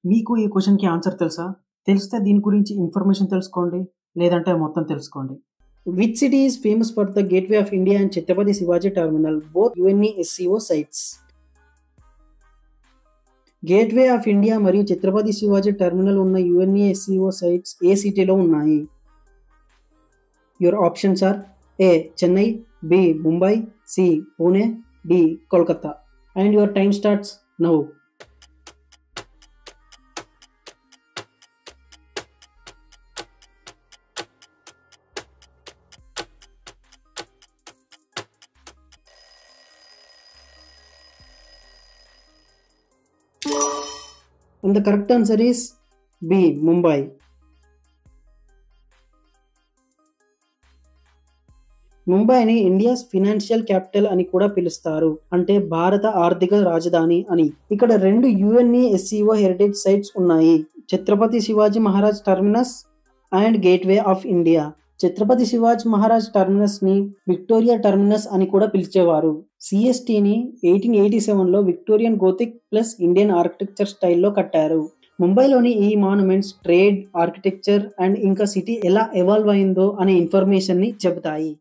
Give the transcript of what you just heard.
మీకు ఈ క్వెషన్‌కి ఆన్సర్ తెలుసా? తెలిస్తే దీని గురించి ఇన్ఫర్మేషన్ తెలుసుకోండి. లేదంటే మొత్తం తెలుసుకోండి. Which city is famous for the Gateway of India and Chhatrapati Shivaji Terminal, both UNESCO sites? Gateway of India మరియు ఛత్రపతి శివాజీ టెర్మినల్ ఉన్న యుఎన్ఈఎస్సిఓ సైట్స్ ఏ సిటీలో ఉన్నాయి? Your options are A Chennai, B Mumbai, C Pune, D Kolkata. And your time starts now. And the correct answer is B, Mumbai. ముంబైని India's financial capital అని కూడా పిలుస్తారు. అంటే భారత ఆర్థిక రాజధాని అని. ఇక్కడ 2 యుఎన్ఈఎస్సిఓ హెరిటేజ్ సైట్స్ ఉన్నాయి. Chhatrapati Shivaji Maharaj Terminus and Gateway of India. Chhatrapati Shivaji Maharaj Terminus ని విక్టోరియా టెర్మినస్ అని కూడా పిలిచేవారు. సిఎస్టిని 1887లో Victorian Gothic plus Indian architecture స్టైల్లో కట్టారు. ముంబైలోని ఈ మాన్యుమెంట్స్ ట్రేడ్, ఆర్కిటెక్చర్ అండ్ ఇంకా సిటీ ఎలా ఎవాల్వ్ అయిందో అనే ఇన్ఫర్మేషన్ ని చెబుతాయి.